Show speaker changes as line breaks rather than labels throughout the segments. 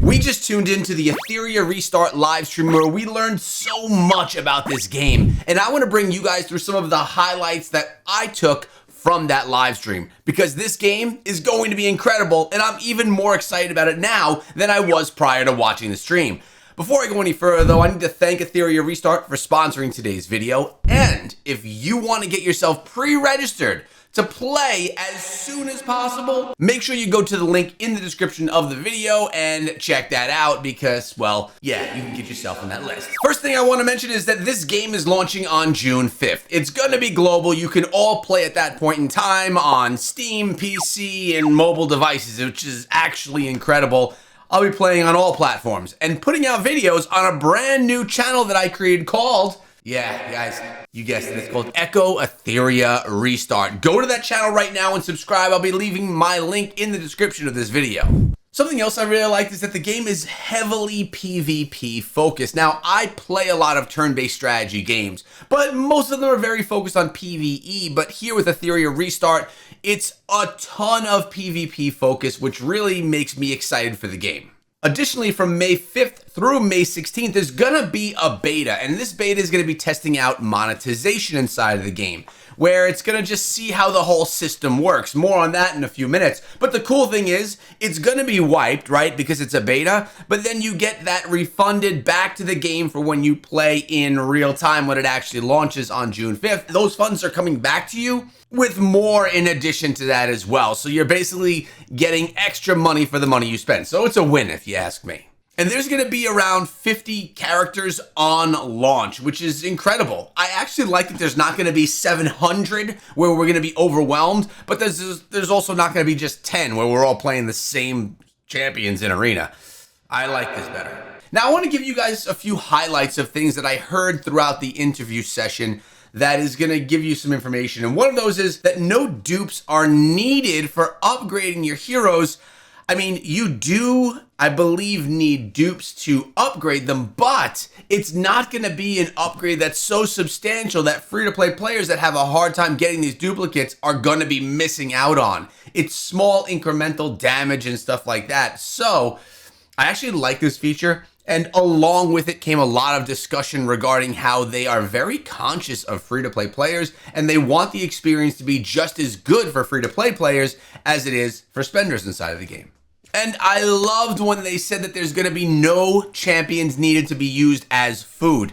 We just tuned into the Etheria Restart live stream where we learned so much about this game, and I want to bring you guys through some of the highlights that I took from that live stream, because this game is going to be incredible, and I'm even more excited about it now than I was prior to watching the stream. Before I go any further though, I need to thank Etheria Restart for sponsoring today's video, and if you want to get yourself pre-registered to play as soon as possible, make sure you go to the link in the description of the video and check that out because, well, yeah, you can get yourself on that list. First thing I want to mention is that this game is launching on June 5th. It's gonna be global. You can all play at that point in time on Steam, PC, and mobile devices, which is actually incredible. I'll be playing on all platforms and putting out videos on a brand new channel that I created called, yeah, guys, you guessed it, it's called Etheria Restart. Go to that channel right now and subscribe. I'll be leaving my link in the description of this video. Something else I really liked is that the game is heavily PvP focused. Now, I play a lot of turn-based strategy games, but most of them are very focused on PvE. But here with Etheria Restart, it's a ton of PvP focus, which really makes me excited for the game. Additionally, from May 5th through May 16th, there's gonna be a beta, and this beta is gonna be testing out monetization inside of the game, where it's gonna just see how the whole system works. More on that in a few minutes. But the cool thing is, it's gonna be wiped, right, because it's a beta, but then you get that refunded back to the game for when you play in real time when it actually launches on June 5th. Those funds are coming back to you with more in addition to that as well. So you're basically getting extra money for the money you spend. So it's a win if you ask me. And there's gonna be around 50 characters on launch, which is incredible. I actually like that there's not gonna be 700 where we're gonna be overwhelmed, but there's also not gonna be just 10 where we're all playing the same champions in arena. I like this better. Now I wanna give you guys a few highlights of things that I heard throughout the interview session that is gonna give you some information. And one of those is that no dupes are needed for upgrading your heroes. I mean, you do, I believe, need dupes to upgrade them, but it's not gonna be an upgrade that's so substantial that free-to-play players that have a hard time getting these duplicates are gonna be missing out on. It's small incremental damage and stuff like that. So I actually like this feature. And along with it came a lot of discussion regarding how they are very conscious of free-to-play players and they want the experience to be just as good for free-to-play players as it is for spenders inside of the game. And I loved when they said that there's going to be no champions needed to be used as food.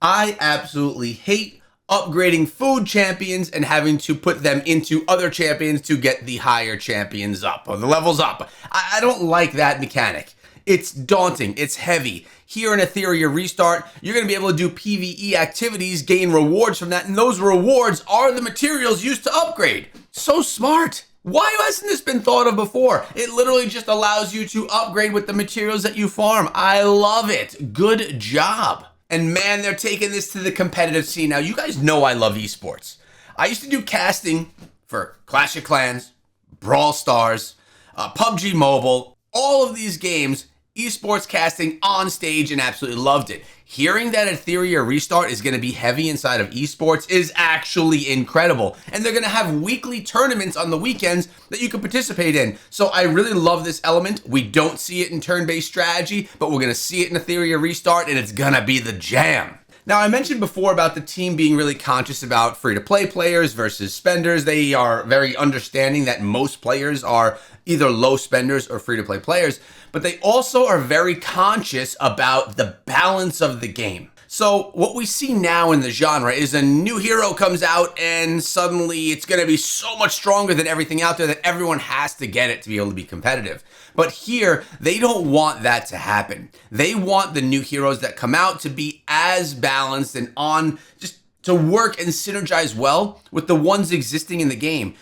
I absolutely hate upgrading food champions and having to put them into other champions to get the higher champions up or the levels up. I don't like that mechanic. It's daunting, it's heavy. Here in Etheria Restart, you're gonna be able to do PvE activities, gain rewards from that, and those rewards are the materials used to upgrade. So smart. Why hasn't this been thought of before? It literally just allows you to upgrade with the materials that you farm. I love it. Good job. And man, they're taking this to the competitive scene. Now, you guys know I love esports. I used to do casting for Clash of Clans, Brawl Stars, PUBG Mobile, all of these games, esports casting on stage, and absolutely loved it. Hearing that Etheria Restart is going to be heavy inside of esports is actually incredible. And they're going to have weekly tournaments on the weekends that you can participate in. So I really love this element. We don't see it in turn-based strategy, but we're going to see it in Etheria Restart, and it's going to be the jam. Now, I mentioned before about the team being really conscious about free-to-play players versus spenders. They are very understanding that most players are either low spenders or free-to-play players, but they also are very conscious about the balance of the game. So what we see now in the genre is a new hero comes out and suddenly it's going to be so much stronger than everything out there that everyone has to get it to be able to be competitive. But here, they don't want that to happen. They want the new heroes that come out to be as balanced and on, just to work and synergize well with the ones existing in the game,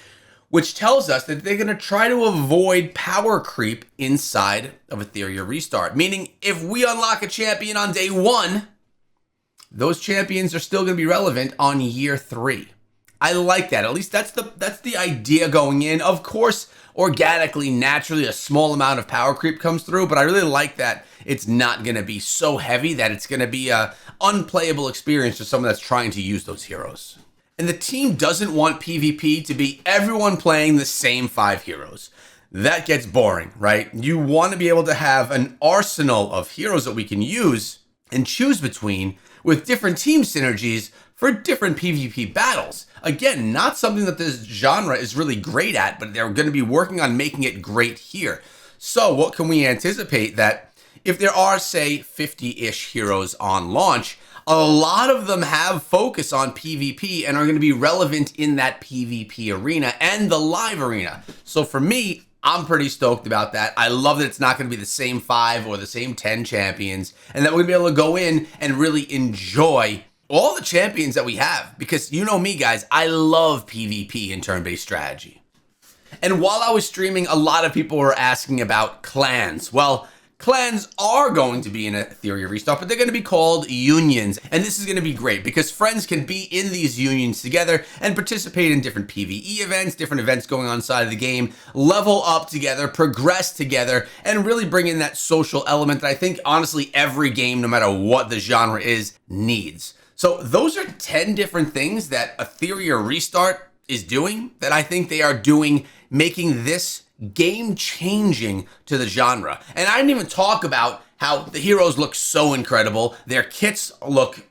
which tells us that they're going to try to avoid power creep inside of Etheria Restart. Meaning, if we unlock a champion on day 1, those champions are still going to be relevant on year 3. I like that. At least that's the idea going in. Of course, organically, naturally, a small amount of power creep comes through, but I really like that it's not going to be so heavy that it's going to be a unplayable experience for someone that's trying to use those heroes. And the team doesn't want PvP to be everyone playing the same 5 heroes. that gets boring, right? You want to be able to have an arsenal of heroes that we can use and choose between with different team synergies for different PvP battles. Again, not something that this genre is really great at, but they're going to be working on making it great here. So what can we anticipate? That if there are, say, 50-ish heroes on launch, a lot of them have focus on PvP and are going to be relevant in that PvP arena and the live arena. So for me, I'm pretty stoked about that. I love that it's not going to be the same 5 or the same 10 champions, and that we're going to be able to go in and really enjoy all the champions that we have. Because you know me, guys, I love PvP and turn-based strategy. And while I was streaming, a lot of people were asking about clans. Well, clans are going to be in Etheria Restart, but they're going to be called unions. And this is going to be great because friends can be in these unions together and participate in different PvE events, different events going on inside of the game, level up together, progress together, and really bring in that social element that I think, honestly, every game, no matter what the genre is, needs. So those are 10 different things that Etheria Restart is doing that I think they are doing, making this game-changing to the genre. And I didn't even talk about how the heroes look so incredible. Their kits look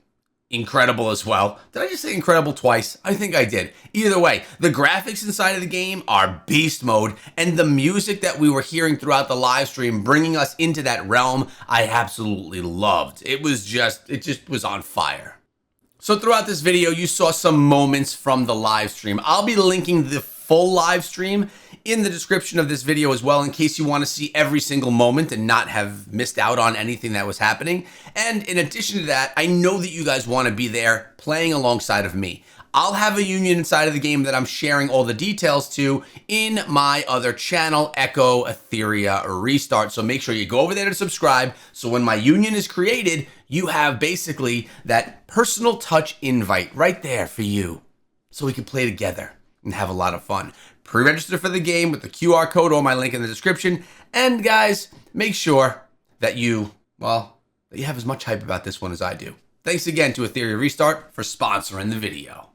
incredible as well. Did I just say incredible twice? I think I did. Either way, the graphics inside of the game are beast mode, and the music that we were hearing throughout the live stream, bringing us into that realm, I absolutely loved. It just was on fire. So throughout this video, you saw some moments from the live stream. I'll be linking the full live stream in the description of this video as well, in case you want to see every single moment and not have missed out on anything that was happening. And in addition to that, I know that you guys want to be there playing alongside of me. I'll have a union inside of the game that I'm sharing all the details to in my other channel, Echo Etheria Restart. So make sure you go over there to subscribe, so when my union is created, you have basically that personal touch invite right there for you, so we can play together and have a lot of fun. Pre-register for the game with the QR code or my link in the description. And guys, make sure that you have as much hype about this one as I do. Thanks again to Etheria Restart for sponsoring the video.